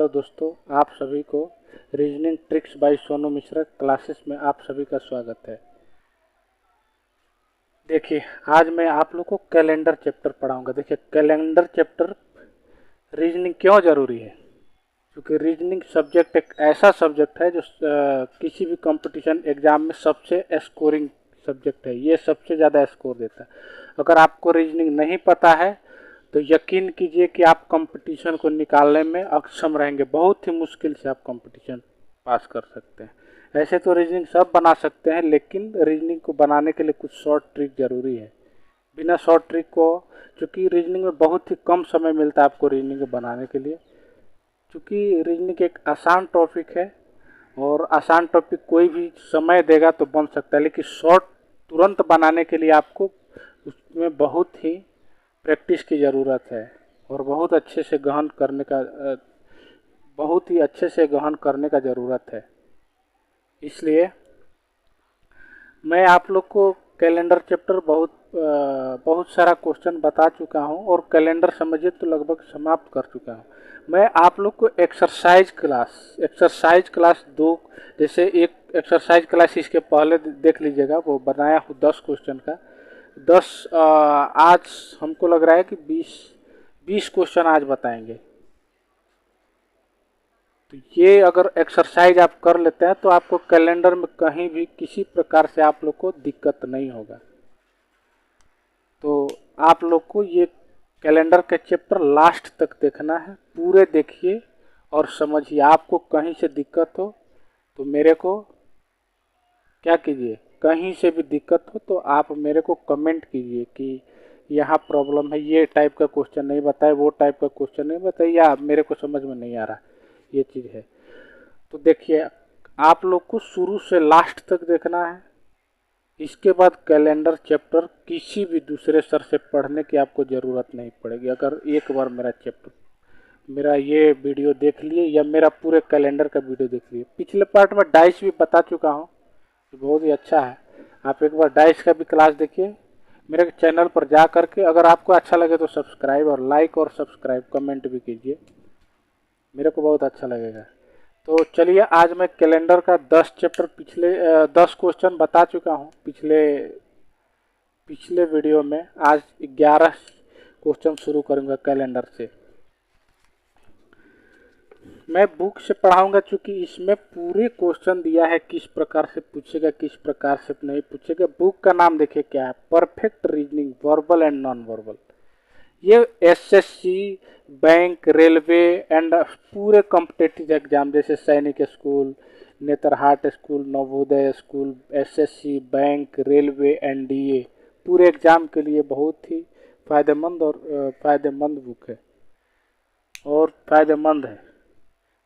Hello दोस्तों, आप सभी को reasoning tricks bye Sonu Mishra classes में आप सभी का स्वागत है। देखिए, आज मैं आप लोग को कैलेंडर चैप्टर पढ़ाऊंगा। देखिए, कैलेंडर चैप्टर रीजनिंग क्यों ज़रूरी है, क्योंकि रीजनिंग सब्जेक्ट एक ऐसा सब्जेक्ट है जो किसी भी कंपटीशन एग्जाम में सबसे स्कोरिंग सब्जेक्ट है। ये सबसे ज़्यादा स्कोर देता है। अगर आपको रीजनिंग नहीं पता है तो यकीन कीजिए कि आप कंपटीशन को निकालने में अक्षम रहेंगे। बहुत ही मुश्किल से आप कंपटीशन पास कर सकते हैं। ऐसे तो रीजनिंग सब बना सकते हैं, लेकिन रीजनिंग को बनाने के लिए कुछ शॉर्ट ट्रिक ज़रूरी है। बिना शॉर्ट ट्रिक को, चूँकि रीजनिंग में बहुत ही कम समय मिलता है आपको रीजनिंग को बनाने के लिए, क्योंकि रीजनिंग एक आसान टॉपिक है और आसान टॉपिक कोई भी समय देगा तो बन सकता है, लेकिन शॉर्ट तुरंत बनाने के लिए आपको उसमें बहुत ही प्रैक्टिस की ज़रूरत है और बहुत अच्छे से गहन करने का ज़रूरत है। इसलिए मैं आप लोग को कैलेंडर चैप्टर बहुत सारा क्वेश्चन बता चुका हूं और कैलेंडर समझिए तो लगभग समाप्त कर चुका हूं। मैं आप लोग को एक्सरसाइज क्लास 2, जैसे एक एक्सरसाइज क्लास इसके पहले देख लीजिएगा, वो बनाया हूँ 10 क्वेश्चन का। 10 आज हमको लग रहा है कि 20 क्वेश्चन आज बताएंगे। तो ये अगर एक्सरसाइज आप कर लेते हैं तो आपको कैलेंडर में कहीं भी किसी प्रकार से आप लोग को दिक्कत नहीं होगा। तो आप लोग को ये कैलेंडर का चैप्टर लास्ट तक देखना है, पूरे देखिए और समझिए। आपको कहीं से दिक्कत हो तो मेरे को क्या कीजिए, कहीं से भी दिक्कत हो तो आप मेरे को कमेंट कीजिए कि यहाँ प्रॉब्लम है, ये टाइप का क्वेश्चन नहीं बताए, वो टाइप का क्वेश्चन नहीं बताए, या मेरे को समझ में नहीं आ रहा, ये चीज़ है। तो देखिए, आप लोग को शुरू से लास्ट तक देखना है। इसके बाद कैलेंडर चैप्टर किसी भी दूसरे सर से पढ़ने की आपको ज़रूरत नहीं पड़ेगी। अगर एक बार मेरा ये वीडियो देख लिए या मेरा पूरे कैलेंडर का वीडियो देख लिए। पिछले पार्ट में डाइस भी बता चुका हूँ, बहुत ही अच्छा है। आप एक बार डाइस का भी क्लास देखिए मेरे चैनल पर जा करके। अगर आपको अच्छा लगे तो सब्सक्राइब और लाइक और सब्सक्राइब कमेंट भी कीजिए, मेरे को बहुत अच्छा लगेगा। तो चलिए, आज मैं कैलेंडर का 10 चैप्टर 10 क्वेश्चन बता चुका हूँ पिछले वीडियो में। आज 11 क्वेश्चन शुरू करूँगा कैलेंडर से। मैं बुक से पढ़ाऊंगा, चूँकि इसमें पूरे क्वेश्चन दिया है, किस प्रकार से पूछेगा, किस प्रकार से नहीं पूछेगा। बुक का नाम देखिए क्या है, perfect reasoning verbal and non verbal. ये एसएससी, बैंक, रेलवे एंड पूरे कॉम्पिटेटिव एग्जाम जैसे सैनिक school, Netarhat school, Navodaya school, SSC, bank, railway, NDA, पूरे एग्जाम के लिए बहुत ही फायदेमंद बुक है और फायदेमंद है।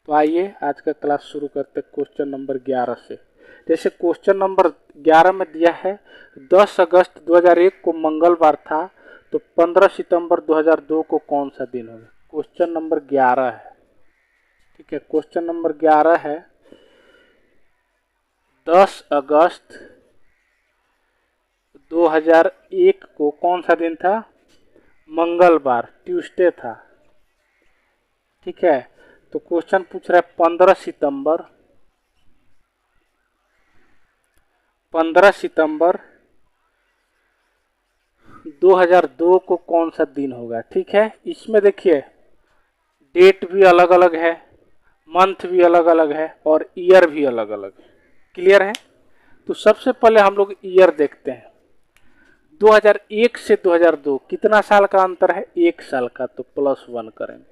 तो आइए आज का क्लास शुरू करते क्वेश्चन नंबर 11 से। जैसे क्वेश्चन नंबर 11 में दिया है 10 अगस्त 2001 को मंगलवार था, तो 15 सितंबर 2002 को कौन सा दिन होगा। क्वेश्चन नंबर 11 है, ठीक है। क्वेश्चन नंबर 11 है 10 अगस्त 2001 को कौन सा दिन था, मंगलवार, ट्यूसडे था, ठीक है। तो क्वेश्चन पूछ रहा है 15 सितंबर 2002 को कौन सा दिन होगा, ठीक है। इसमें देखिए डेट भी अलग अलग है, मंथ भी अलग अलग है और ईयर भी अलग अलग है। क्लियर है। तो सबसे पहले हम लोग ईयर देखते हैं। 2001 से 2002 कितना साल का अंतर है, 1 साल का, तो +1 करेंगे।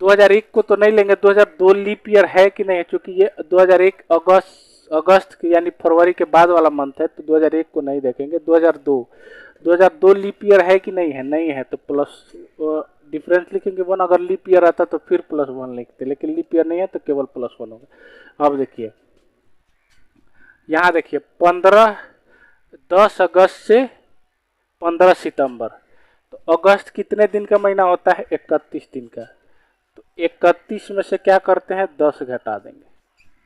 2001 को तो नहीं लेंगे, 2002 लीप ईयर है कि नहीं, क्योंकि ये 2001 अगस्त यानी फरवरी के बाद वाला मंथ है, तो 2001 को नहीं देखेंगे। 2002 लीप ईयर है कि नहीं है, नहीं है, तो प्लस डिफरेंस लिखेंगे 1। अगर लीप ईयर आता तो फिर +1 लिखते, लेकिन लीप ईयर नहीं है तो केवल +1 होगा। अब देखिए, यहाँ देखिए 10 अगस्त से 15 सितंबर, तो अगस्त कितने दिन का महीना होता है, 31 दिन का। तो 31 में से क्या करते हैं, 10 घटा देंगे।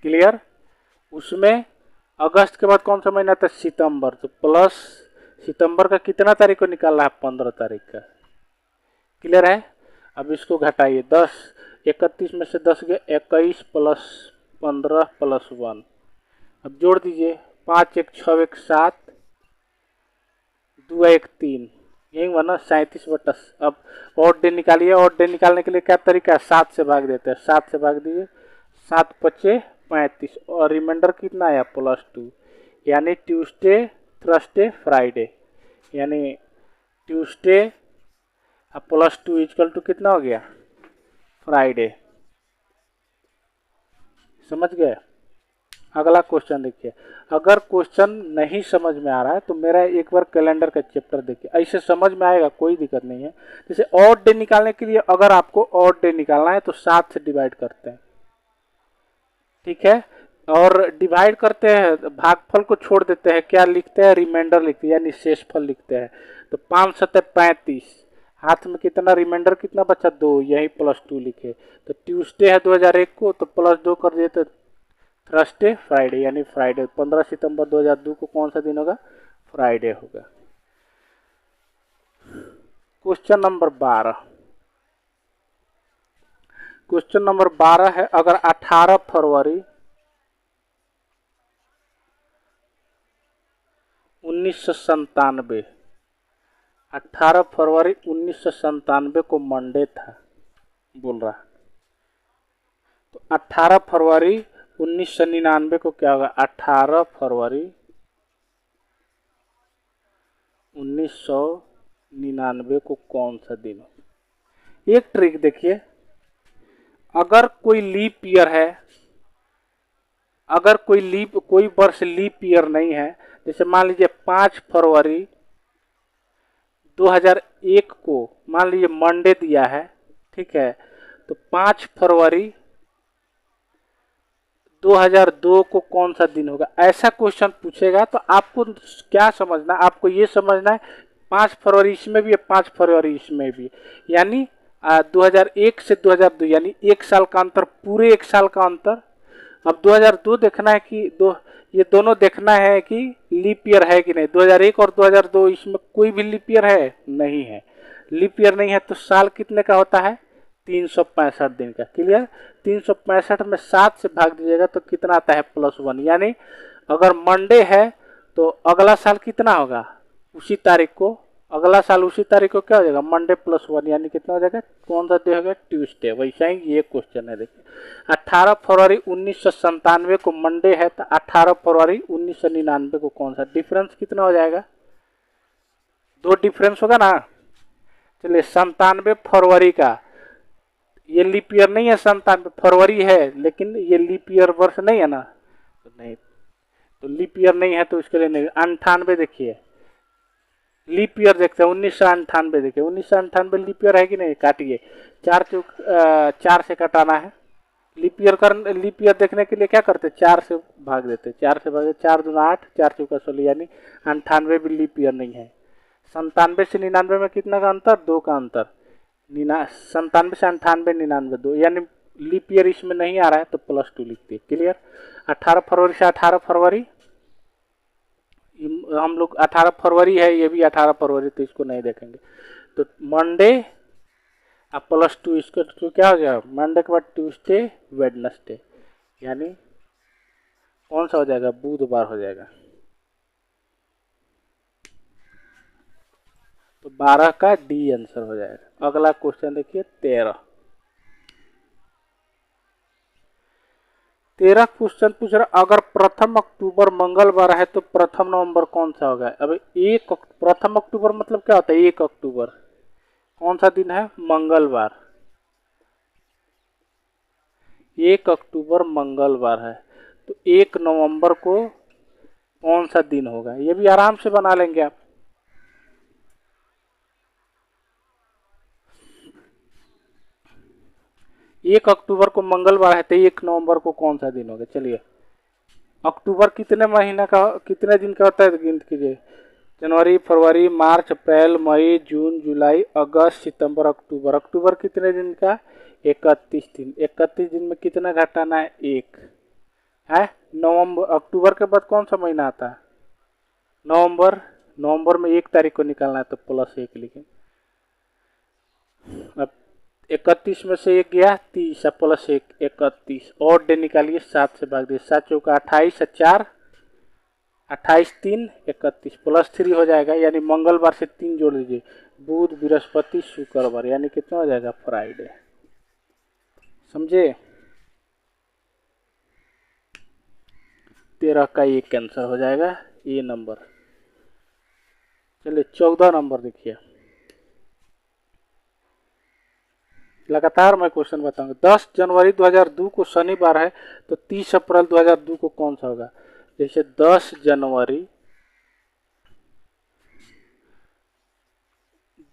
क्लियर। उसमें अगस्त के बाद कौन सा महीना था, सितंबर, तो प्लस सितंबर का कितना तारीख को निकालना है, 15 तारीख का। क्लियर है। अब इसको घटाइए, 10 31 में से 10 गए, 21 प्लस 15 प्लस 1। अब जोड़ दीजिए, 5 1 6 1 7, 2 1 3, यही बना 37/। अब ऑड डे निकालिए। ऑड डे निकालने के लिए क्या तरीका है, 7 से भाग देते हैं। 7 से भाग दीजिए, 7 5 35 और रिमाइंडर कितना आया +2, यानी ट्यूसडे थर्सडे फ्राइडे, यानी ट्यूसडे +2 इक्वल टू कितना हो गया, फ्राइडे। समझ गए। अगला क्वेश्चन देखिए। अगर क्वेश्चन नहीं समझ में आ रहा है तो मेरा एक बार कैलेंडर का चैप्टर देखिए, ऐसे समझ में आएगा, कोई दिक्कत नहीं है। जैसे ऑड डे निकालने के लिए अगर आपको ऑड डे निकालना है तो 7 से डिवाइड करते हैं, ठीक है, और डिवाइड करते हैं, भागफल को छोड़ देते हैं, क्या लिखते हैं, रिमाइंडर लिखते हैं, यानी शेषफल लिखते हैं। तो 5 7 35, हाथ में कितना रिमाइंडर कितना बचा, 2, यही +2 लिखे। तो ट्यूसडे है 2001 को, तो +2 कर दिए तो थर्सडे फ्राइडे, यानी फ्राइडे। 15 सितंबर 2002 को कौन सा दिन होगा, फ्राइडे होगा। Question number 12। क्वेश्चन नंबर 12 है, अगर 18 फरवरी 1997, 18 फरवरी 1997 को मंडे था बोल रहा, तो 18 फरवरी 1999 को क्या होगा, 18 फरवरी 1999 को कौन सा दिन हो। एक ट्रिक देखिए, अगर कोई लीप ईयर है, अगर कोई वर्ष लीप ईयर नहीं है, जैसे मान लीजिए 5 फरवरी 2001 को मान लीजिए मंडे दिया है, ठीक है, तो 5 फरवरी 2002 को कौन सा दिन होगा, ऐसा क्वेश्चन पूछेगा। तो आपको क्या समझना, आपको ये समझना है 5 फरवरी इसमें भी है, 5 फरवरी इसमें भी, यानी 2001 से 2002, यानी 1 साल का अंतर, पूरे 1 साल का अंतर। अब 2002 देखना है कि ये दोनों देखना है कि लीप ईयर है कि नहीं। 2001 और 2002 इसमें कोई भी लीप ईयर है नहीं है, लीप ईयर नहीं है, तो साल कितने का होता है, 365 दिन का। क्लियर। 365 में 7 से भाग दीजिएगा तो कितना आता है, +1, यानी अगर मंडे है तो अगला साल कितना होगा, उसी तारीख को, अगला साल उसी तारीख को क्या हो जाएगा, मंडे +1, यानी कितना हो जाएगा, कौन सा डे हो गया, ट्यूसडे। वैसा ही ये क्वेश्चन है। देखिए 18 फरवरी 1997 को मंडे है, तो 18 फरवरी 1999 को कौन सा, डिफरेंस कितना हो जाएगा, 2 डिफरेंस होगा ना। चलिए 97 फरवरी का, ये लीप ईयर नहीं है, 97 फरवरी है, लेकिन ये लीप ईयर वर्ष नहीं है ना, तो नहीं, तो लीप ईयर नहीं है तो इसके लिए नहीं। 98 देखिए, लीप ईयर देखते हैं, 1998 देखिए, 1998 लीप ईयर है कि नहीं, काटिए, 4 से कटाना है। लीप ईयर देखने के लिए क्या करते, 4 से भाग देते, 4 से भागे, 4 दूना 8, 4 चौका 16, यानी 98 भी लीप ईयर नहीं है। 97 से 99 में कितना का अंतर, 2 का अंतर, 97 से 98 99 2, यानी लीप ईयर इसमें नहीं आ रहा है तो +2 लिखते हैं। क्लियर। 18 फरवरी से 18 फरवरी, हम लोग 18 फरवरी है, ये भी 18 फरवरी, तो इसको नहीं देखेंगे। तो मंडे +2, इसको तो क्या हो जाएगा, मंडे के बाद ट्यूसडे वेडनेसडे, यानी कौन सा हो जाएगा, बुधवार हो जाएगा। तो 12 का डी आंसर हो जाएगा। अगला क्वेश्चन देखिए 13 क्वेश्चन पूछ रहा, अगर 1 अक्टूबर मंगलवार है तो 1 नवंबर कौन सा होगा। अब 1 अक्टूबर मतलब क्या होता है, 1 अक्टूबर कौन सा दिन है, मंगलवार, 1 अक्टूबर मंगलवार है, तो 1 नवंबर को कौन सा दिन होगा, ये भी आराम से बना लेंगे आप। एक अक्टूबर को मंगलवार है तो 1 नवंबर को कौन सा दिन होगा। चलिए, अक्टूबर कितने महीना का, कितने दिन का होता है, गिनत कीजिए, जनवरी फरवरी मार्च अप्रैल मई जून जुलाई अगस्त सितंबर अक्टूबर। अक्टूबर कितने दिन का, 31 दिन। 31 दिन में कितना घटाना है, 1 है। नवंबर, अक्टूबर के बाद कौन सा महीना आता है, नवंबर। नवंबर में 1 तारीख को निकालना है तो +1 लिखें। अब 31 में से 1 गया 30 प्लस 1 31 और डे निकालिए 7 से भाग दिए 7 चौका 28 4 28 3 31 प्लस 3 हो जाएगा यानी मंगलवार से 3 जोड़ दीजिए बुध बृहस्पति शुक्रवार यानी कितना हो जाएगा फ्राइडे। समझे? 13 का ये कैंसर हो जाएगा ये नंबर। चलिए 14 नंबर देखिए, लगातार मैं क्वेश्चन बताऊंगा। 10 जनवरी 2002 को शनिवार है तो 30 अप्रैल 2002 को कौन सा होगा? जैसे 10 जनवरी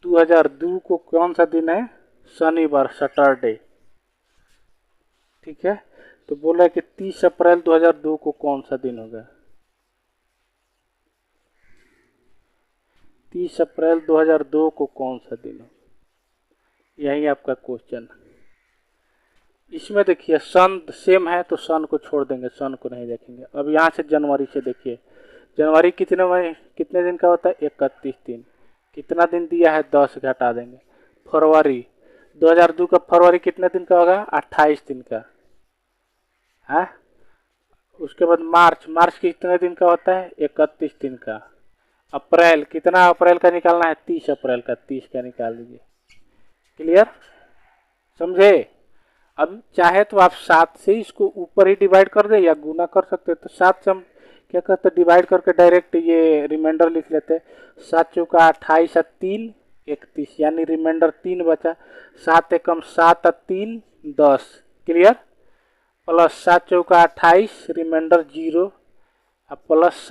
2002 को कौन सा दिन है? शनिवार, सैटरडे। ठीक है, तो बोला है कि 30 अप्रैल 2002 को कौन सा दिन होगा? 30 अप्रैल 2002 को कौन सा दिन होगा? यही आपका क्वेश्चन। इसमें देखिए सन सेम है तो सन को छोड़ देंगे, सन को नहीं देखेंगे। अब यहाँ से जनवरी से देखिए, जनवरी कितने दिन का होता है? 31 दिन। कितना दिन दिया है? 10 घटा देंगे। फरवरी 2002 का फरवरी कितने दिन का होगा? 28 दिन का है। उसके बाद मार्च कितने दिन का होता है? 31 दिन का। अप्रैल कितना अप्रैल का निकालना है? 30 अप्रैल का, 30 का निकाल लीजिए। क्लियर? समझे? अब चाहे तो आप 7 से इसको ऊपर ही डिवाइड कर दे या गुना कर सकते हैं। तो 7 से हम क्या करते हैं? डिवाइड करके डायरेक्ट ये रिमाइंडर लिख लेते हैं। 7 चौका 28 और 3 31 यानी रिमाइंडर 3 बचा। 7 एकम 7 और 3 10। क्लियर? प्लस 7 चौका 28 रिमाइंडर 0 और प्लस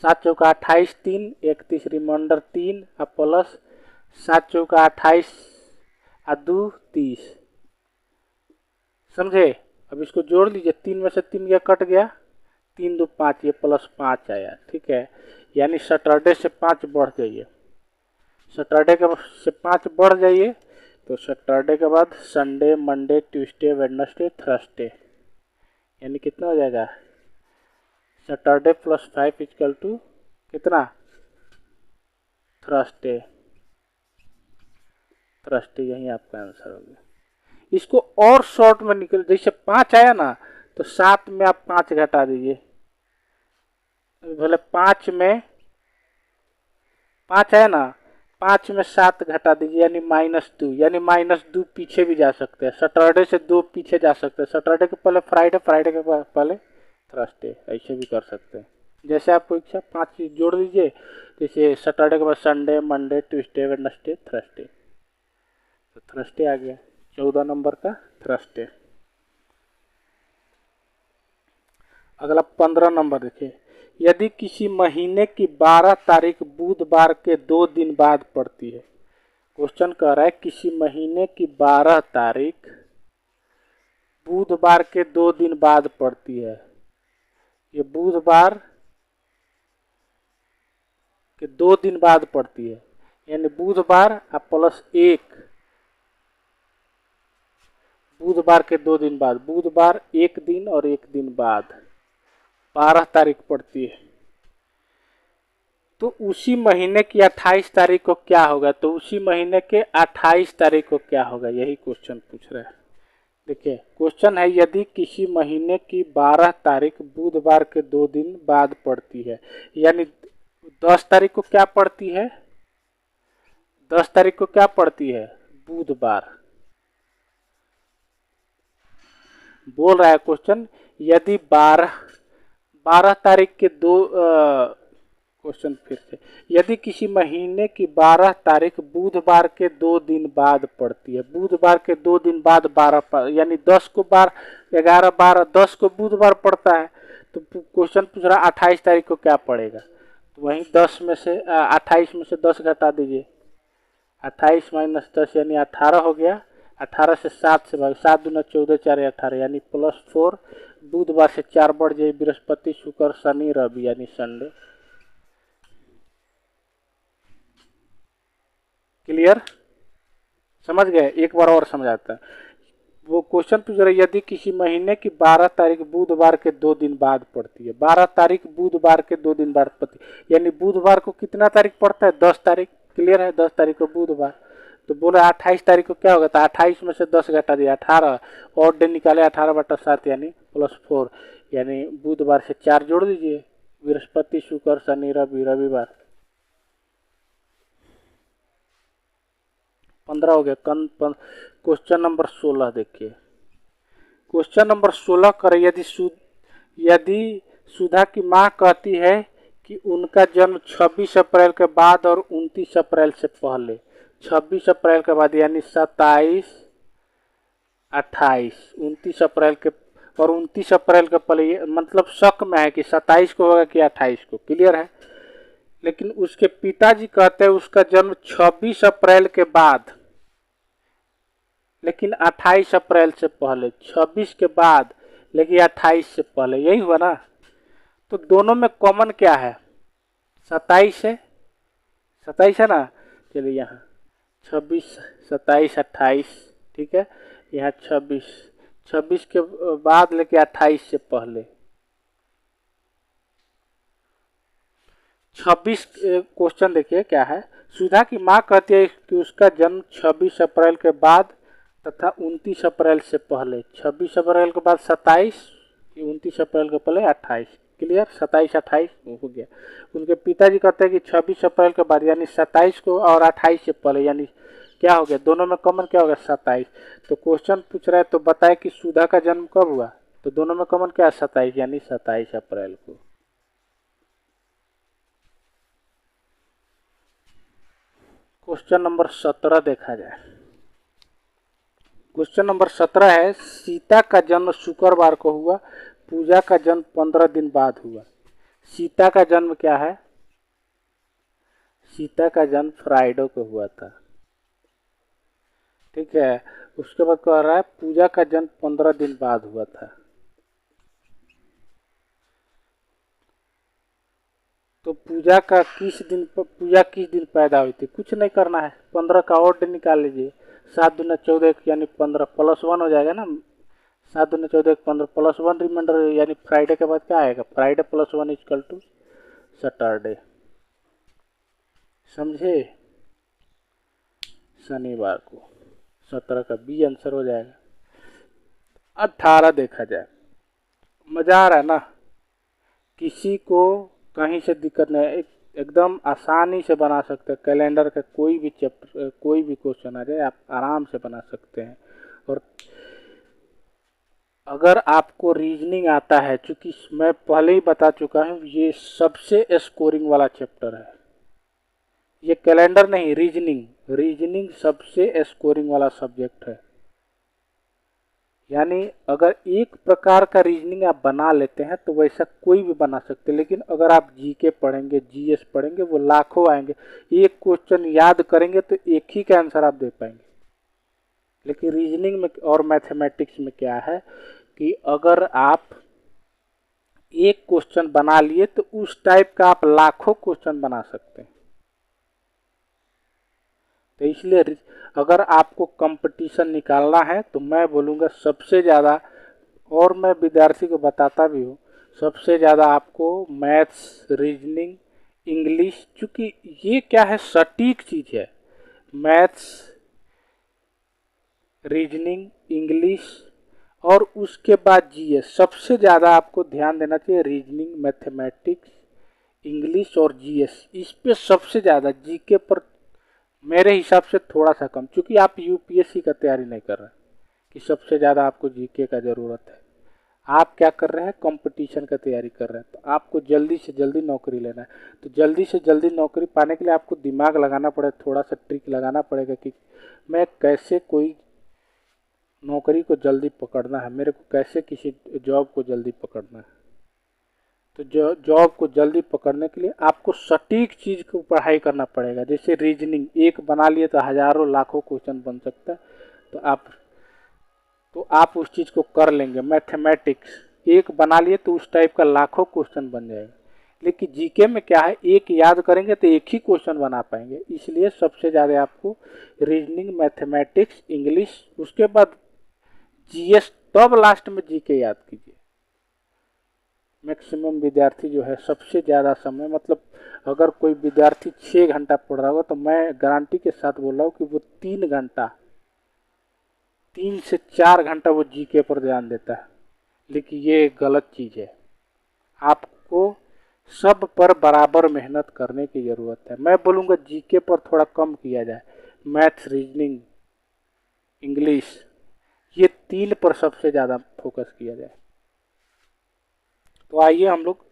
7 चौका 28 3 31 रिमाइंडर 3 और प्लस 7 चौका 28 और 2 30। समझे? अब इसको जोड़ लीजिए, 3 में से 3 गया कट गया, 3 2 5 ये प्लस 5 आया। ठीक है, यानी सैटरडे से 5 बढ़ जाइए। सैटरडे के से 5 बढ़ जाइए तो सैटरडे के बाद Sunday Monday Tuesday Wednesday Thursday यानी कितना हो जाएगा? सैटरडे प्लस 5 इक्वल टू कितना? थर्सडे। थर्सडे यही आपका आंसर होगा। इसको और शॉर्ट में निकल, जैसे 5 आया ना तो 7 में आप 5 घटा दीजिए। भले 5 में 5 है ना, 5 में 7 घटा दीजिए यानी -2 यानी -2 पीछे भी जा सकते हैं। सैटरडे से 2 पीछे जा सकते हैं। सैटरडे के पहले फ्राइडे, फ्राइडे के पहले थर्सडे, ऐसे भी कर सकते हैं। जैसे आपको इच्छा 5 चीज जोड़ दीजिए। जैसे सैटरडे के बाद Sunday Monday Tuesday Wednesday Thursday, तो थर्सडे आ गया 14 नंबर का थर्सडे। अगला 15 नंबर देखिए, यदि किसी महीने की 12 तारीख बुधवार के 2 दिन बाद पड़ती है। क्वेश्चन कह रहा है किसी महीने की 12 तारीख बुधवार के 2 दिन बाद पड़ती है। ये बुधवार के 2 दिन बाद पड़ती है यानी बुधवार प्लस 1 बुधवार के 2 दिन बाद, बुधवार 1 दिन और 1 दिन बाद 12 तारीख पड़ती है। तो उसी महीने की 28 तारीख को क्या होगा? तो उसी महीने के 28 तारीख को क्या होगा? यही क्वेश्चन पूछ रहा है। देखिए क्वेश्चन है यदि किसी महीने की 12 तारीख बुधवार के 2 दिन बाद पड़ती है यानी 10 तारीख को क्या पड़ती है? 10 तारीख को क्या पड़ती है? बुधवार। बोल रहा है क्वेश्चन यदि 12 तारीख के क्वेश्चन फिर से, यदि किसी महीने की 12 तारीख बुधवार के 2 दिन बाद पड़ती है। बुधवार के 2 दिन बाद 12 यानी 10 को 11 12 10 को बुधवार पड़ता है। तो क्वेश्चन पूछ रहा है 28 तारीख को क्या पड़ेगा? तो वहीं 10 में से 28 में से 10 घटा दीजिए। 28 माइनस 10 यानी 18 हो गया। 18 से 7 से भाग, 7 दूना 14 4 18 यानी +4। बुधवार से 4 बढ़ जाए, बृहस्पति शुक्र शनि रवि यानी संडे। क्लियर? समझ गए? एक बार और समझाता है। वो क्वेश्चन पूछ रहा है यदि किसी महीने की 12 तारीख बुधवार के 2 दिन बाद पड़ती है। 12 तारीख बुधवार के 2 दिन बाद पड़ती है यानी बुधवार को कितना तारीख पड़ता है? 10 तारीख। क्लियर है? 10 तारीख को बुधवार। तो बोले 28 तारीख को क्या होगा, तो 28 में से 10 घटा दिया 18, और डे निकाले 18/7 यानी +4, यानी बुधवार से 4 जोड़ दीजिए, बृहस्पति शुक्र शनि रवि, रविवार 15 हो गया। क्वेश्चन नंबर 16 देखिए, क्वेश्चन नंबर 16 कर, यदि सुधा की माँ कहती है कि उनका जन्म 26 अप्रैल के बाद और 29 अप्रैल से पहले, 26 अप्रैल के बाद यानी 27, 28, 29 अप्रैल के और 29 अप्रैल के पहले, मतलब शक में है कि 27 को होगा कि 28 को, क्लियर है। लेकिन उसके पिताजी कहते हैं उसका जन्म 26 अप्रैल के बाद लेकिन 28 अप्रैल से पहले, 26 के बाद लेकिन 28 से पहले, यही हुआ ना। तो दोनों में कॉमन क्या है, 27 है, 27 है ना। चलिए यहाँ 26, 27, 28, ठीक है। यहाँ 26 के बाद लेके 28 से पहले, 26 क्वेश्चन देखिए क्या है। सुधा की माँ कहती है कि उसका जन्म 26 अप्रैल के बाद तथा 29 अप्रैल से पहले, 26 अप्रैल के बाद 27, 29 अप्रैल के पहले 28, क्लियर। 27, 28 हो गया। उनके पिताजी कहते हैं कि 26 अप्रैल के बाद यानी 27 को और 28 से पहले, यानी क्या हो गया, दोनों में कॉमन क्या होगा, 27। तो क्वेश्चन पूछ रहा है तो बताए कि सुधा का जन्म कब हुआ, तो दोनों में कॉमन क्या है, 27, यानी 27 अप्रैल को। क्वेश्चन नंबर 17 देखा जाए। क्वेश्चन नंबर 17 है, सीता का जन्म शुक्रवार को हुआ, पूजा का जन्म 15 दिन बाद हुआ। सीता का जन्म क्या है, सीता का जन्म फ्राइडे को हुआ था, ठीक है। उसके बाद कह रहा है पूजा का जन्म 15 दिन बाद हुआ था। तो पूजा किस दिन पैदा हुई थी, कुछ नहीं करना है, 15 का और दिन निकाल लीजिए, 7 दूना 14 यानी 15 +1 हो जाएगा ना, 7 दूना 14 15 +1 रिमाइंडर, यानी फ्राइडे के बाद क्या आएगा, फ्राइडे +1 = सैटरडे, समझे, शनिवार को। 17 का बी आंसर हो जाएगा। 18 देखा जाए, मजा आ रहा है ना, किसी को कहीं से दिक्कत नहीं, एकदम आसानी से बना सकते हैं। कैलेंडर का कोई भी चैप्टर, कोई भी क्वेश्चन आ जाए आप आराम से बना सकते हैं। और अगर आपको रीजनिंग आता है, चूंकि मैं पहले ही बता चुका हूँ ये सबसे स्कोरिंग वाला चैप्टर है, ये कैलेंडर नहीं, रीजनिंग सबसे स्कोरिंग वाला सब्जेक्ट है। यानी अगर एक प्रकार का रीजनिंग आप बना लेते हैं तो वैसा कोई भी बना सकते हैं, लेकिन अगर आप जीके पढ़ेंगे, जीएस पढ़ेंगे, वो लाखों आएंगे, एक क्वेश्चन याद करेंगे तो एक ही का आंसर आप दे पाएंगे। लेकिन रीजनिंग में और मैथमेटिक्स में क्या है कि अगर आप एक क्वेश्चन बना लिए तो उस टाइप का आप लाखों क्वेश्चन बना सकते हैं। तो इसलिए अगर आपको कंपटीशन निकालना है तो मैं बोलूँगा सबसे ज़्यादा, और मैं विद्यार्थी को बताता भी हूँ, सबसे ज़्यादा आपको मैथ्स, रीजनिंग, इंग्लिश, चूँकि ये क्या है, सटीक चीज़ है। मैथ्स, रीजनिंग, इंग्लिश और उसके बाद जीएस, सबसे ज़्यादा आपको ध्यान देना चाहिए। रीजनिंग, मैथमेटिक्स, इंग्लिश और जीएस, इस पे सबसे ज़्यादा, जीके पर मेरे हिसाब से थोड़ा सा कम, क्योंकि आप यूपीएससी का तैयारी नहीं कर रहे कि सबसे ज़्यादा आपको जीके का ज़रूरत है। आप क्या कर रहे हैं, कंपटीशन का तैयारी कर रहे हैं। तो आपको जल्दी से जल्दी नौकरी लेना है, तो जल्दी से जल्दी नौकरी पाने के लिए आपको दिमाग लगाना पड़ेगा, थोड़ा सा ट्रिक लगाना पड़ेगा कि मैं कैसे कोई नौकरी को जल्दी पकड़ना है, मेरे को कैसे किसी जॉब को जल्दी पकड़ना है। तो जॉब को जल्दी पकड़ने के लिए आपको सटीक चीज़ को पढ़ाई करना पड़ेगा। जैसे रीजनिंग एक बना लिए तो हजारों लाखों क्वेश्चन बन सकता है, तो आप उस चीज़ को कर लेंगे। मैथमेटिक्स एक बना लिए तो उस टाइप का लाखों क्वेश्चन बन जाएगा। लेकिन जीके में क्या है, एक याद करेंगे तो एक ही क्वेश्चन बना पाएंगे। इसलिए सबसे ज़्यादा आपको रीजनिंग, मैथमेटिक्स, इंग्लिश, उसके बाद जीएस, तब लास्ट में जीके याद कीजिए। मैक्सिमम विद्यार्थी जो है सबसे ज़्यादा समय, मतलब अगर कोई विद्यार्थी 6 घंटा पढ़ रहा होगा तो मैं गारंटी के साथ बोल रहा हूँ कि वो 3 घंटा, 3 से 4 घंटा वो जीके पर ध्यान देता है। लेकिन ये एक गलत चीज़ है। आपको सब पर बराबर मेहनत करने की ज़रूरत है। मैं बोलूँगा जीके पर थोड़ा कम किया जाए, मैथ्स, रीजनिंग, इंग्लिश, ये 3 पर सबसे ज़्यादा फोकस किया जाए। तो आइए हम लोग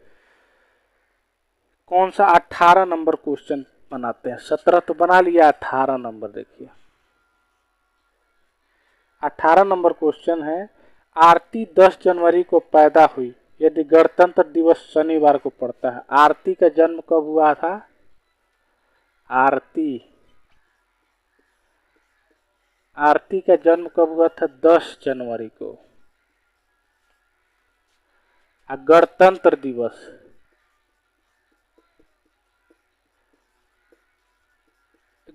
कौन सा 18 नंबर क्वेश्चन बनाते हैं। 17 तो बना लिया, 18 नंबर देखिए। 18 नंबर क्वेश्चन है, आरती 10 जनवरी को पैदा हुई यदि गणतंत्र दिवस शनिवार को पड़ता है। आरती का जन्म कब हुआ था? आरती का जन्म कब हुआ था? 10 जनवरी को। गणतंत्र दिवस,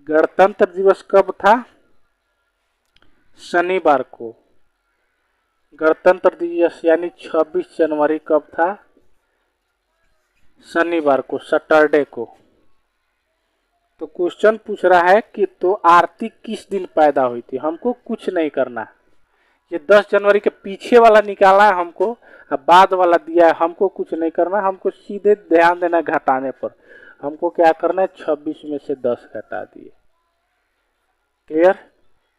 गणतंत्र दिवस कब था? शनिवार को। गणतंत्र दिवस यानी 26 जनवरी कब था? शनिवार को, सैटरडे को। तो क्वेश्चन पूछ रहा है कि तो आरती किस दिन पैदा हुई थी। हमको कुछ नहीं करना, ये 10 जनवरी के पीछे वाला निकालना है हमको, अब बाद वाला दिया है, हमको कुछ नहीं करना। हमको सीधे ध्यान देना घटाने पर। हमको क्या करना है? 26 में से 10 घटा दिए। क्लियर?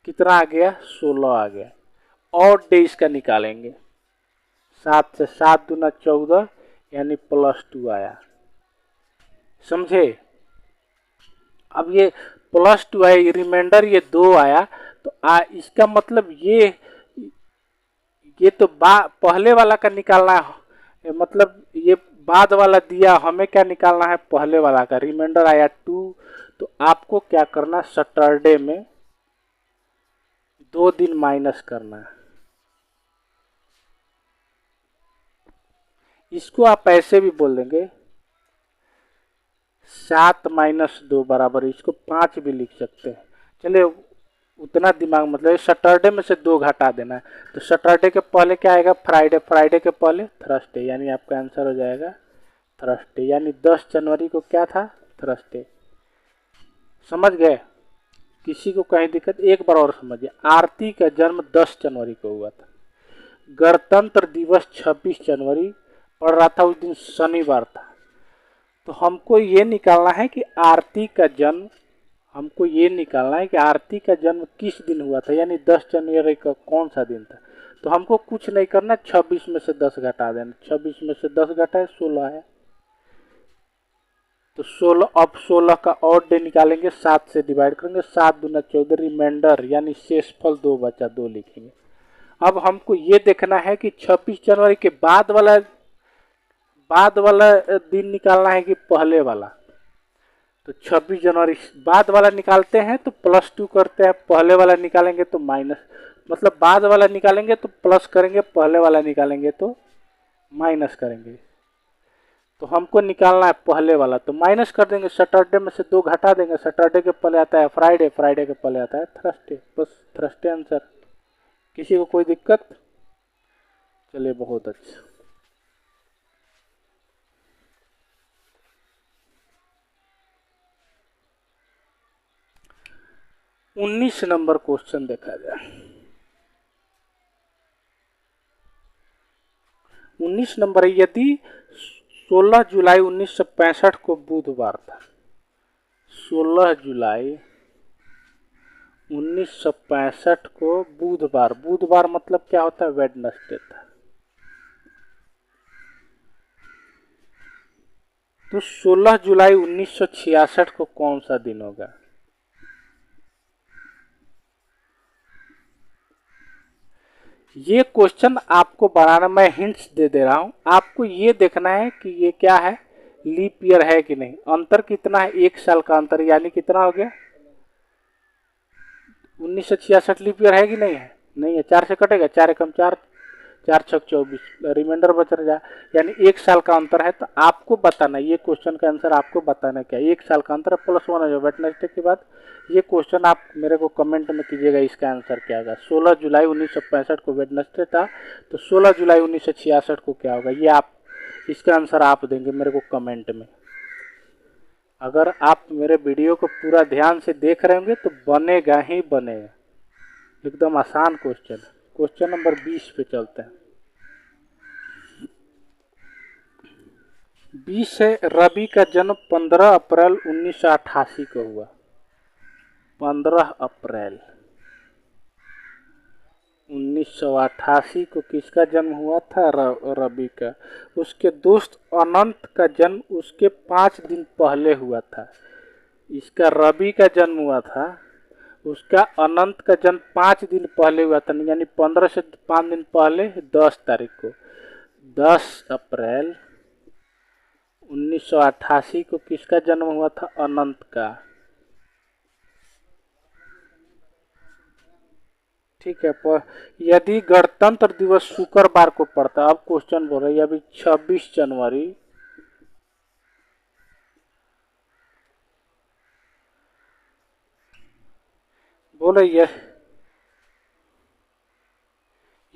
कितना आ गया? 16 आ गया। और डे इसका निकालेंगे, 7 से 7 दूना 14 यानी +2 आया। समझे? अब ये +2 आया, रिमाइंडर ये 2 आया, तो इसका मतलब ये तो पहले वाला का निकालना है, मतलब ये बाद वाला दिया, हमें क्या निकालना है? पहले वाला का। रिमाइंडर आया 2, तो आपको क्या करना? सैटरडे में 2 दिन माइनस करना है। इसको आप ऐसे भी बोल देंगे, 7 - 2 बराबर, इसको 5 भी लिख सकते हैं। चलिए उतना दिमाग मतलब सैटरडे में से 2 घटा देना है। तो सैटरडे के पहले क्या आएगा? फ्राइडे, फ्राइडे के पहले थर्सडे, यानी आपका आंसर हो जाएगा थर्सडे। यानी 10 जनवरी को क्या था? थर्सडे। समझ गए? किसी को कहीं दिक्कत? एक बार और समझिए। आरती का जन्म 10 जनवरी को हुआ था, गणतंत्र दिवस 26 जनवरी पड़ रहा था, उस दिन शनिवार था। तो हमको ये निकालना है कि आरती का जन्म, हमको ये निकालना है कि आरती का जन्म किस दिन हुआ था, यानी 10 जनवरी का कौन सा दिन था। तो हमको कुछ नहीं करना, 26 में से 10 घटा देना। 26 में से 10 घटाए 16 है, तो 16। अब 16 का और डे निकालेंगे, 7 से डिवाइड करेंगे, 7 दूना 14, रिमाइंडर यानी शेषफल 2 बचा, 2 लिखेंगे। अब हमको ये देखना है कि 26 जनवरी के बाद वाला दिन निकालना है कि पहले वाला। तो 26 जनवरी बाद वाला निकालते हैं तो +2 करते हैं, पहले वाला निकालेंगे तो माइनस, मतलब बाद वाला निकालेंगे तो प्लस करेंगे, पहले वाला निकालेंगे तो माइनस करेंगे। तो हमको निकालना है पहले वाला, तो माइनस कर देंगे। सैटरडे में से 2 घटा देंगे। सैटरडे के पहले आता है फ्राइडे, फ्राइडे के पहले आता है थर्सडे। बस थर्सडे आंसर। किसी को कोई दिक्कत? चलिए बहुत अच्छा। 19 नंबर क्वेश्चन देखा जाए। 19 नंबर, यदि 16 जुलाई 1965 को बुधवार था, 16 जुलाई 1965 को बुधवार, बुधवार मतलब क्या होता है? वेडनेसडे था। तो 16 जुलाई 1966 को कौन सा दिन होगा? ये क्वेश्चन आपको बनाना, मैं हिंट्स दे दे रहा हूं। आपको ये देखना है कि ये क्या है, लीप ईयर है कि नहीं। अंतर कितना है? 1 साल का अंतर, यानी कितना हो गया? 1966 लीप ईयर है कि नहीं है? नहीं है। 4 से कटेगा, 4 एकम 4, 4 छक 24, रिमाइंडर बच रहा, यानी 1 साल का अंतर है। तो आपको बताना, ये क्वेश्चन का आंसर आपको बताना क्या? 1 साल का अंतर +1 है जो वेडनेसडे के बाद। ये क्वेश्चन आप मेरे को कमेंट में कीजिएगा, इसका आंसर क्या होगा। 16 जुलाई 1965 को वेडनेसडे था, तो 16 जुलाई 1966 को क्या होगा, ये आप इसका आंसर आप देंगे मेरे को कमेंट में। अगर आप मेरे वीडियो को पूरा ध्यान से देख रहे होंगे तो बनेगा ही बनेगा। एकदम आसान क्वेश्चन है। क्वेश्चन नंबर 20 पे चलते हैं। 20 है, रवि का जन्म 15 अप्रैल 1988 को हुआ। 15 अप्रैल 1988 को किसका जन्म हुआ था? रवि का। उसके दोस्त अनंत का जन्म उसके 5 दिन पहले हुआ था। इसका रवि का जन्म हुआ था, उसका अनंत का जन्म 5 दिन पहले हुआ था, यानी 15 से 5 दिन पहले 10 तारीख को। 10 अप्रैल 1988 को किसका जन्म हुआ था? अनंत का। ठीक है। पर यदि गणतंत्र दिवस शुक्रवार को पड़ता, अब क्वेश्चन बोल रही है अभी 26 जनवरी बोल रही है,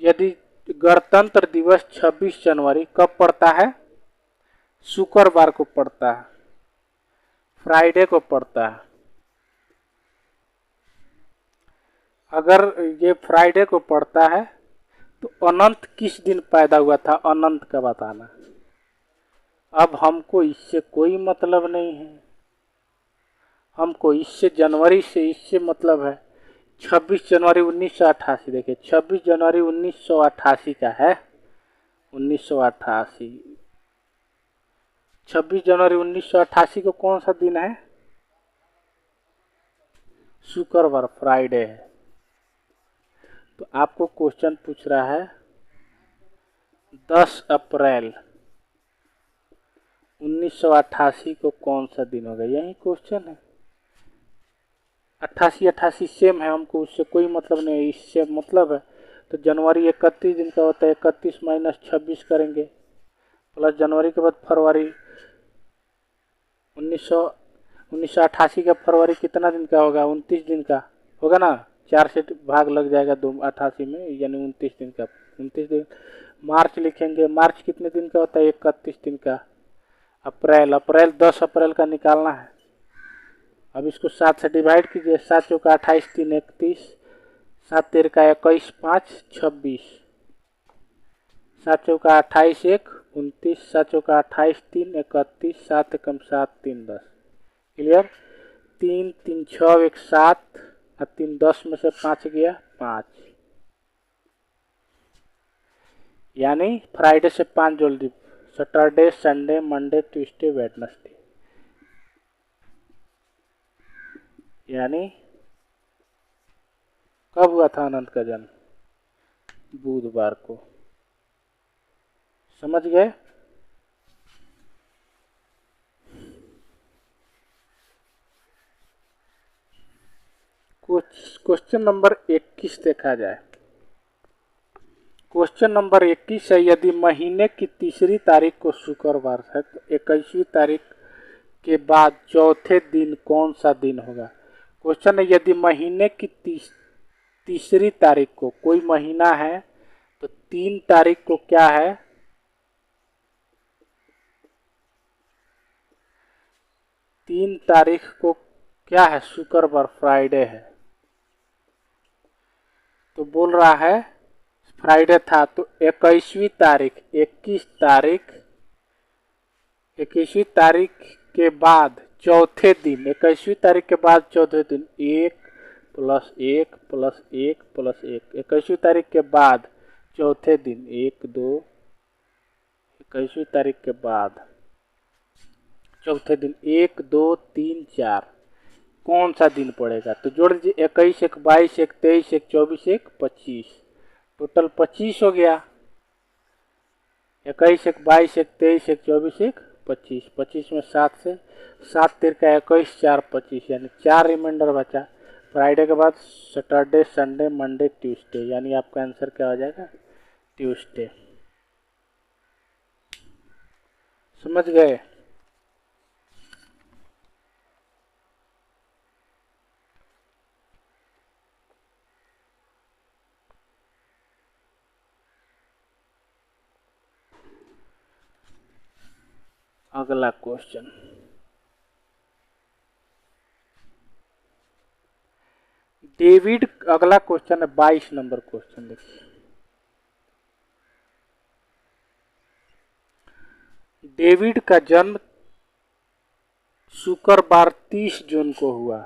यदि गणतंत्र दिवस 26 जनवरी कब पड़ता है? शुक्रवार को पड़ता है, फ्राइडे को पड़ता है। अगर ये फ्राइडे को पड़ता है तो अनंत किस दिन पैदा हुआ था? अनंत का बताना। अब हमको इससे कोई मतलब नहीं है, हमको इससे जनवरी से इससे मतलब है। 26 जनवरी 1988, देखिए 26 जनवरी 1988 का है। 1988, 26 जनवरी 1988 को कौन सा दिन है? शुक्रवार, फ्राइडे है। तो आपको क्वेश्चन पूछ रहा है 10 अप्रैल 1988 को कौन सा दिन होगा, यही क्वेश्चन है। 88 सेम है, हमको उससे कोई मतलब नहीं है, इससे मतलब है। तो जनवरी 31 दिन का होता है, 31 माइनस 26 करेंगे, प्लस जनवरी के बाद फरवरी। 1988 का फरवरी कितना दिन का होगा? 29 दिन का होगा ना। 4 से भाग लग जाएगा 88 में, यानी 29 दिन का। 29 दिन। मार्च लिखेंगे, मार्च कितने दिन का होता है? 31 दिन का। अप्रैल 10 अप्रैल का निकालना है। अब इसको 7 से डिवाइड कीजिए। 7 चौका 28, 3 31, 7 तेरह का 21, 5 26, 7 चौका 28, 1 29, 7 चौका 28, 3 31, 7 एकम 7, 3 10। क्लियर? 3 3 6 1 7 और 3 10 में से 5 गया 5, यानी फ्राइडे से 5 जोड़ दी। Saturday, Sunday, Monday, Tuesday, Wednesday, यानी कब हुआ था अनंत का जन्म? बुधवार को। समझ गए? क्वेश्चन नंबर 21 देखा जाए। क्वेश्चन नंबर 21 है, यदि महीने की तीसरी तारीख को शुक्रवार है तो 21वीं तारीख के बाद चौथे दिन कौन सा दिन होगा? क्वेश्चन है, यदि महीने की तीसरी तारीख को, कोई महीना है तो 3 तारीख को क्या है? 3 तारीख को क्या है? शुक्रवार, फ्राइडे है। तो बोल रहा है फ्राइडे था, तो 21वीं तारीख, 21वीं तारीख के बाद चौथे दिन, 21वीं तारीख के बाद चौथे दिन, 1 प्लस 1 प्लस 1 प्लस 1, 21वीं तारीख के बाद चौथे दिन, 1 2, 21वीं तारीख के बाद चौथे दिन, 1 2 3 4, कौन सा दिन पड़ेगा? तो जोड़ दीजिए, 21 1 22 1 23 1 24 1 25, टोटल 25 हो गया। 21 1 22 1 23 1 24 1 25, 25 में 7 से 7 तिर का 21, 4 25, यानी 4 रिमाइंडर बचा। फ्राइडे के बाद सैटरडे, संडे, मंडे, ट्यूसडे, यानी आपका आंसर क्या हो जाएगा? ट्यूसडे। समझ गए? अगला क्वेश्चन, डेविड, अगला क्वेश्चन है 22 नंबर क्वेश्चन। देखिए, डेविड का जन्म शुक्रवार 30 जून को हुआ।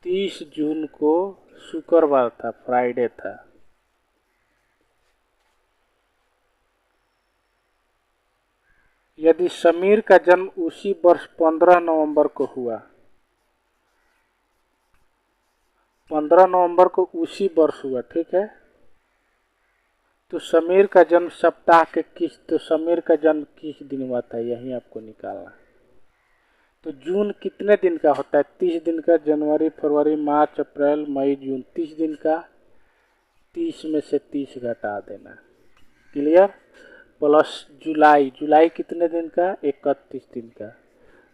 30 जून को शुक्रवार था, फ्राइडे था। यदि समीर का जन्म उसी वर्ष 15 नवंबर को हुआ, 15 नवंबर को उसी वर्ष हुआ, ठीक है, तो समीर का जन्म सप्ताह के समीर का जन्म किस दिन हुआ था, यही आपको निकालना। तो जून कितने दिन का होता है? 30 दिन का। जनवरी, फरवरी, मार्च, अप्रैल, मई, जून, 30 दिन का। 30 में से 30 घटा देना। क्लियर? प्लस जुलाई, जुलाई कितने दिन का? 31 दिन का।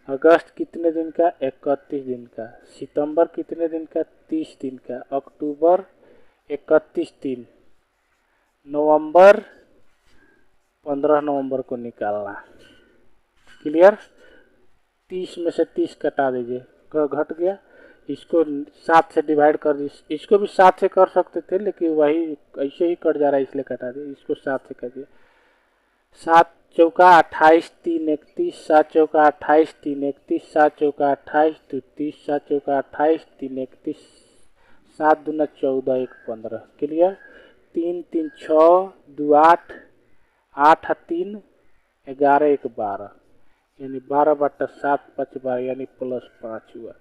अगस्त कितने दिन का? 31 दिन का। सितंबर कितने दिन का? 30 दिन का। अक्टूबर 31 दिन। नवंबर 15 नवंबर को निकालना। क्लियर? 30 में से 30 कटा दीजिए, घट गया। इसको 7 से डिवाइड कर दीजिए। इसको भी 7 से कर सकते थे, लेकिन वही ऐसे ही कट जा रहा है, इसलिए कटा दिए। इसको 7 से कर दिए। 7 चौका 28, 3 31, 7 चौका 28, 3 31, 7 चौका 28, 2 30, 7 चौका 28, 3 31, 7 दूना 14, 1 15। क्लियर? 3 3 6, 2 8, 8 3 11, 1 12, यानी 12/7, 5 12, यानी +5 हुआ।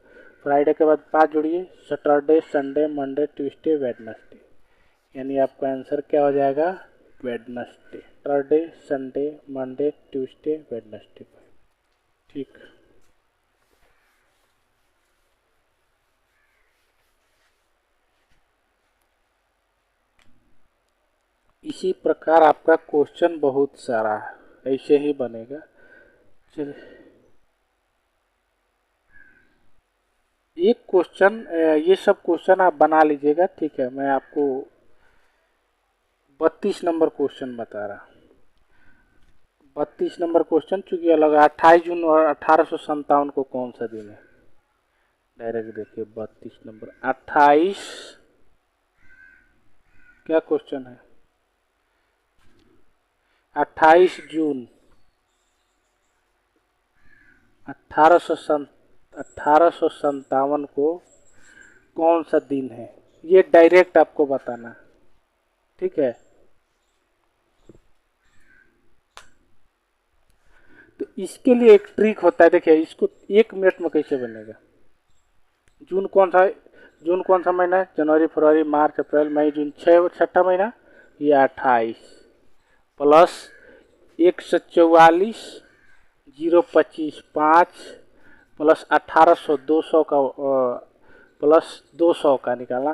फ्राइडे के बाद 5 जोड़िए, Saturday, Sunday, Monday, Tuesday, Wednesday, यानी आपका आंसर क्या हो जाएगा? Wednesday. Saturday, Sunday, Monday, Tuesday, Wednesday. ठीक। इसी प्रकार आपका क्वेश्चन बहुत सारा है, ऐसे ही बनेगा। चलिए, एक क्वेश्चन, ये सब क्वेश्चन आप बना लीजिएगा, ठीक है। मैं आपको 32 नंबर क्वेश्चन बता रहा। 32 नंबर क्वेश्चन चूंकि अलग है। 28 जून और 1857 को कौन सा दिन है? डायरेक्ट देखिए 32 नंबर 28, क्या क्वेश्चन है? 28 जून 1857 को कौन सा दिन है, ये डायरेक्ट आपको बताना, ठीक है। तो इसके लिए एक ट्रिक होता है, देखिए इसको 1 मिनट में कैसे बनेगा। जून कौन सा महीना है? जनवरी, फरवरी, मार्च, अप्रैल, मई, जून, 6ठा महीना, ये 28 प्लस 144, 025, 5 प्लस 1800, 200 का प्लस 200 का निकालना।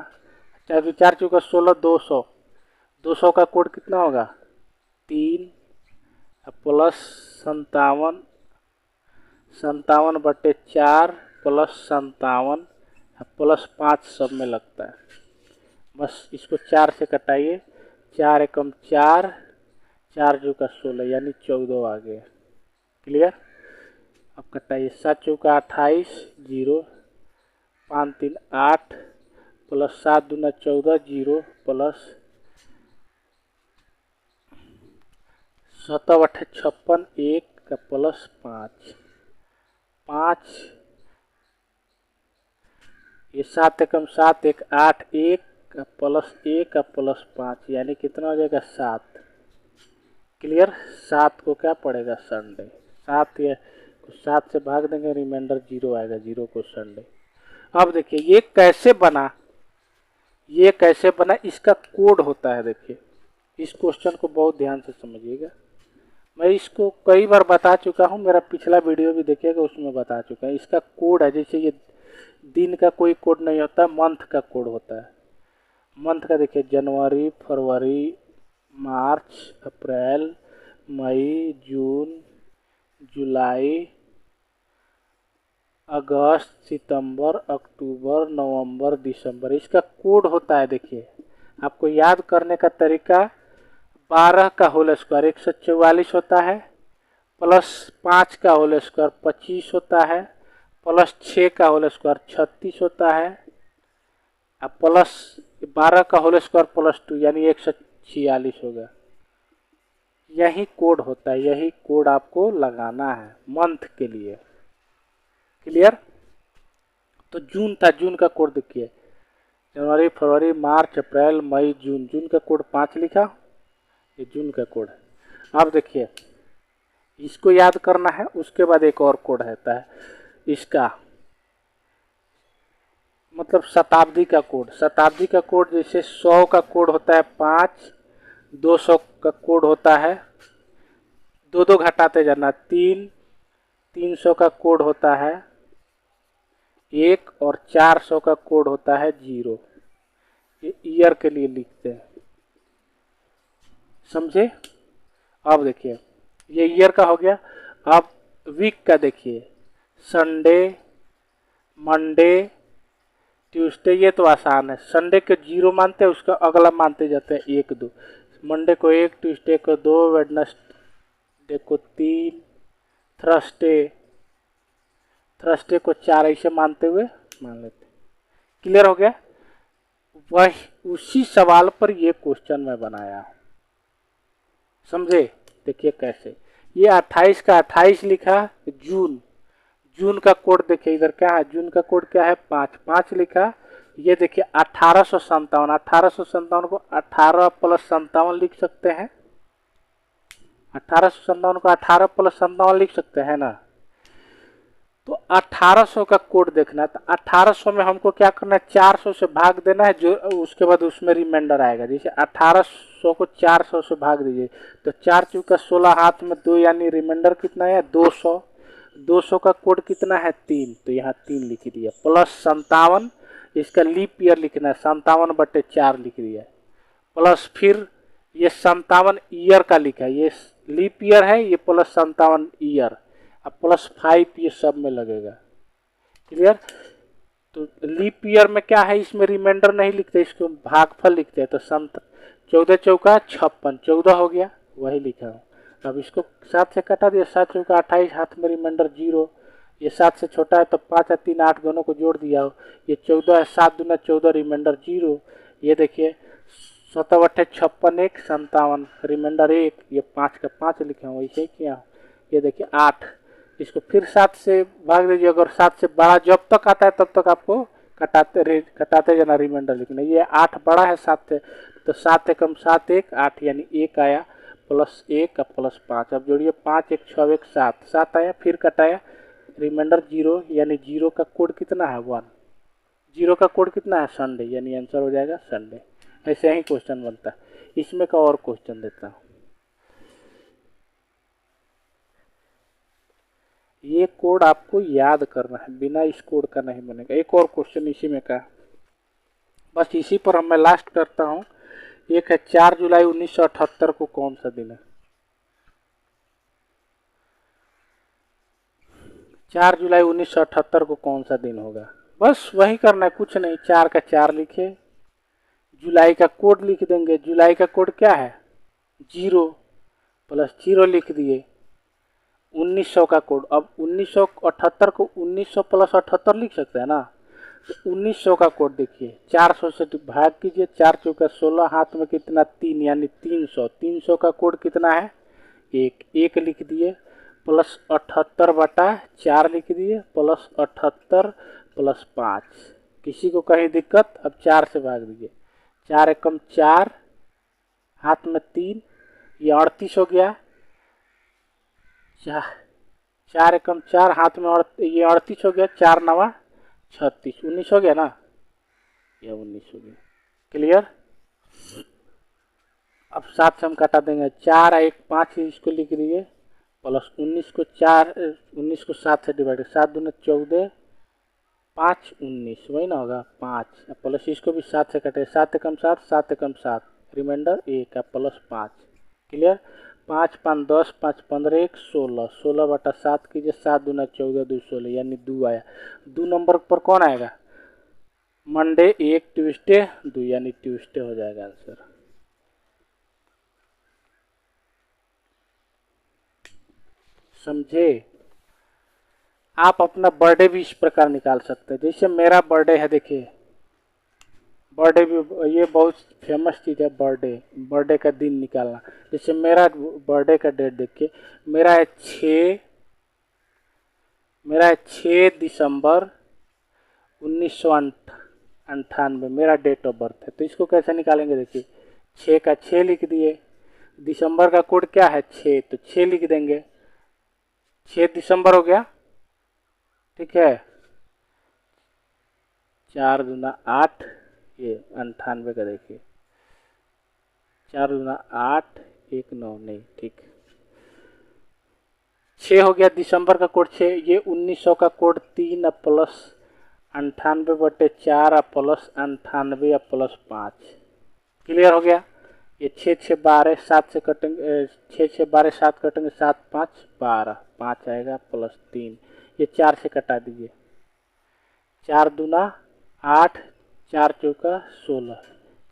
4 4 चौका 16, 200, 200 का कोड कितना होगा? 3 प्लस 57, 57/4 प्लस 57 प्लस 5 सब में लगता है। बस इसको 4 से कटाइए। 4 एकम 4, 4 चौका 16, यानी 14 आ गया। क्लियर? अब कटाइए। 7 चौका 28, 0, 5 3 8 प्लस 7 दूना 14, 0 प्लस 7 8 56, 1 का प्लस 5, 5, ये 7 एकम 7, 1 8, 1 का प्लस 1 का प्लस 5, यानी कितना हो जाएगा? 7। क्लियर? 7 को क्या पड़ेगा? संडे। 7 ये 7 से भाग देंगे, रिमाइंडर 0 आएगा, 0 को संडे। अब देखिए ये कैसे बना, ये कैसे बना, इसका कोड होता है। देखिए इस क्वेश्चन को बहुत ध्यान से समझिएगा। मैं इसको कई बार बता चुका हूँ, मेरा पिछला वीडियो भी देखिएगा, उसमें बता चुका है। इसका कोड है, जैसे ये दिन का कोई कोड नहीं होता, मंथ का कोड होता है। मंथ का देखिए जनवरी, फरवरी, मार्च, अप्रैल, मई, जून, जुलाई, अगस्त, सितंबर, अक्टूबर, नवंबर, दिसंबर, इसका कोड होता है। देखिए आपको याद करने का तरीका, 12 का होल स्क्वायर 144 होता है, +5 का होल स्क्वायर 25 होता है, +6 का होल स्क्वायर 36 होता है, अब +12 का होल स्क्वायर +2 यानी 146 होगा। यही कोड होता है, यही कोड आपको लगाना है मंथ के लिए। क्लियर? तो जून था, जून का कोड देखिए, जनवरी फरवरी मार्च अप्रैल मई जून, जून का कोड 5 लिखा, ये जून का कोड है। अब देखिए इसको याद करना है, उसके बाद एक और कोड रहता है इसका, मतलब शताब्दी का कोड। शताब्दी का कोड जैसे 100 का कोड होता है 5, 200 का कोड होता है 2 घटाते जाना 3, 300 का कोड होता है 1 और 400 का कोड होता है 0। ये ईयर के लिए लिखते हैं, समझे? अब देखिए ये ईयर का हो गया। अब वीक का देखिए, संडे, मंडे, ट्यूसडे, ये तो आसान है। संडे के 0 मानते हैं, उसका अगला मानते जाते हैं 1 2। मंडे को 1, ट्यूसडे को 2, वेडनेसडे को 3, थर्सडे को 4, ऐसे मानते हुए मान लेते। क्लियर हो गया? वही उसी सवाल पर ये क्वेश्चन मैं बनाया, समझे? देखिए कैसे, ये 28 का 28 लिखा, जून, जून का कोड देखिए इधर क्या है, जून का कोड क्या है 5, 5 लिखा। ये देखिए 1857, 1857 को 18 + 57 लिख सकते हैं, 1857 को 18 + 57 लिख सकते हैं ना। तो 1800 का कोड देखना है, तो 1800 में हमको क्या करना है, 400 से भाग देना है, जो उसके बाद उसमें रिमाइंडर आएगा। जैसे 1800 को 400 से भाग दीजिए तो 4 चौका 16, हाथ में 2, यानी रिमाइंडर कितना है 200। 200 का कोड कितना है 3, तो यहाँ 3 लिख दिया, +57, इसका लीप ईयर लिखना है 57/4 लिख दिया, प्लस फिर ये 57 ईयर का लिखा है, ये लीप ईयर है, ये +57 ईयर, अब +5 ये सब में लगेगा। क्लियर? तो लीप ईयर में क्या है, इसमें रिमाइंडर नहीं लिखते, इसको भागफल लिखते हैं। तो 14 चौका 56, 14 हो गया, वही लिखा हूँ। अब इसको 7 से कटा दिया, 7 चौका 28, हाथ में रिमाइंडर 0, ये 7 से छोटा है तो 5 और 3 8, दोनों को जोड़ दिया, ये 14 है, 7 दूना 14, रिमाइंडर 0। ये देखिए 7 8 56, 1 57, रिमाइंडर 1, ये 5 का 5 लिखा हूँ, वैसे ही किया। ये देखिए 8, इसको फिर 7 से भाग दीजिए, अगर 7 से बड़ा जब तक आता है तब तक आपको कटाते जाना, रिमाइंडर लिखना। ये 8 बड़ा है 7 से, तो 7 एकम 7 1 8, यानी 1 आया, +1 का +5, अब जोड़िए 5 1 6 1 7, 7 आया, फिर कटाया, रिमाइंडर 0, यानी 0 का कोड कितना है 1, 0 का कोड कितना है संडे, यानी आंसर हो जाएगा संडे। ऐसे ही क्वेश्चन बनता है। इसमें का और क्वेश्चन देता हूँ, ये कोड आपको याद करना है, बिना इस कोड का नहीं बनेगा। एक और क्वेश्चन इसी में का, बस इसी पर मैं लास्ट करता हूँ। एक है 4 जुलाई 1978 को कौन सा दिन है? 4 जुलाई 1978 को कौन सा दिन होगा? बस वही करना है, कुछ नहीं, 4 का 4 लिखे, जुलाई का कोड लिख देंगे। जुलाई का कोड क्या है 0, +0 लिख दिए। 1900 का कोड, अब 1978 को 1900 + 78 लिख सकते हैं ना। तो 1900 का कोड देखिए, 400 से भाग कीजिए, 4 चौका 16, हाथ में कितना 3, यानी 300। 300 का कोड कितना है 1, 1 लिख दिए, +78/4 लिख दिए, +78 + 5। किसी को कहीं दिक्कत? अब 4 से भाग दीजिए, 4 एकम 4, हाथ में 3, ये 38 हो गया। 4 एकम 4, हाथ में ये 38 हो गया, 4 9 36, 19 हो गया ना, ये 19 हो गया। क्लियर? अब 7 से हम काटा देंगे, 4 1 5, इसको लिख दिए, +19 को 4, 19 को 7 से डिवाइड, 7 दूना 14, 5 19, वही ना होगा 5, प्लस इसको भी 7 से कटे, 7 एकम 7, 7 एकम 7, रिमाइंडर 1 +5। क्लियर? 5 5 10, 5 15 1 16, 16/7 कीजिए, 7 दूना 14, 2 16, यानी 2 आया। 2 नंबर पर कौन आएगा? मंडे 1, ट्यूसडे 2, यानी ट्यूसडे हो जाएगा आंसर। समझे। आप अपना बर्थडे भी इस प्रकार निकाल सकते हैं। जैसे मेरा बर्थडे है, देखिए बर्थडे भी ये बहुत फेमस चीज़ है, बर्थडे का दिन निकालना। जैसे मेरा बर्थडे का डेट देखिए, मेरा है 6 दिसंबर 1998 मेरा डेट ऑफ बर्थ है। तो इसको कैसे निकालेंगे, देखिए 6 का 6 लिख दिए, दिसंबर का कोड क्या है 6, तो 6 लिख देंगे, 6 दिसंबर हो गया, ठीक है। 4 दूना 8, ये 98 का देखिए 4 दूना 8, 1 9 नहीं, ठीक 6 हो गया, दिसंबर का कोड 6, ये 1900 का code 3 plus 98/4 plus 98 plus 5, clear हो गया। ये 6 6 12, 7 से कटेंगे, 6 6 12 7 कटेंगे, 7 5 12, 5 आएगा प्लस 3, ये 4 से कटा दीजिए, 4 दूना 8, 4 चौका 16,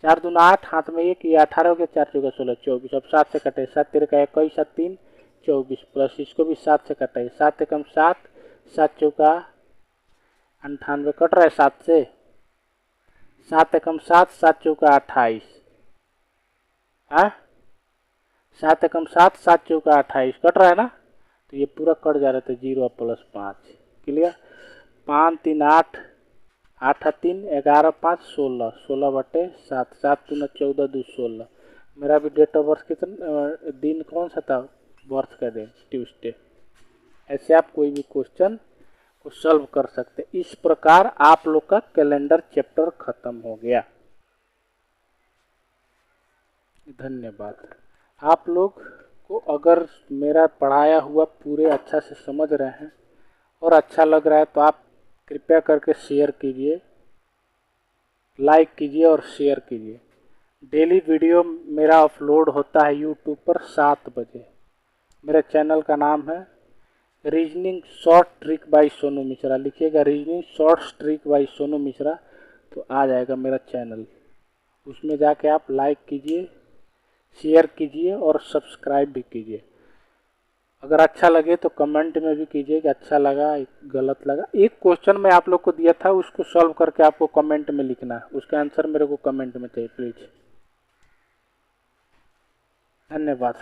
4 दूना 8, हाथ में 1, ये 18 हो गया, 4 चौका 16 24, अब 7 से कटे, 7 तेरे का 21, 7 3 24, प्लस इसको भी 7 से कटाइए, 7 एकम 7, 7 चौका 98 कट रहा है 7 से, 7 एकम 7, 7 चौका 28, 7 एकम 7, 7 चौका 28 कट रहा है ना, तो ये पूरा कट जा रहा था 0 प्लस 5, क्लियर। 5 3 8, 8 3 11 5 16, 16/7, 7 दूना 14 2 16। मेरा भी डेट ऑफ बर्थ कितना दिन कौन सा था, बर्थ का दिन ट्यूसडे। ऐसे आप कोई भी क्वेश्चन को सॉल्व कर सकते। इस प्रकार आप लोग का कैलेंडर चैप्टर खत्म हो गया। धन्यवाद। आप लोग को अगर मेरा पढ़ाया हुआ पूरे अच्छा से समझ रहे हैं और अच्छा लग रहा है तो आप कृपया करके शेयर कीजिए, लाइक कीजिए और शेयर कीजिए। डेली वीडियो मेरा अपलोड होता है यूट्यूब पर 7 बजे। मेरे चैनल का नाम है reasoning short trick by Sonu Mishra. लिखिएगा reasoning short trick by Sonu Mishra तो आ जाएगा मेरा चैनल। उसमें जाके आप लाइक कीजिए, शेयर कीजिए और सब्सक्राइब भी कीजिए। अगर अच्छा लगे तो कमेंट में भी कीजिए कि अच्छा लगा, गलत लगा। एक क्वेश्चन मैं आप लोग को दिया था, उसको सॉल्व करके आपको कमेंट में लिखना है, उसका आंसर मेरे को कमेंट में चाहिए प्लीज। धन्यवाद।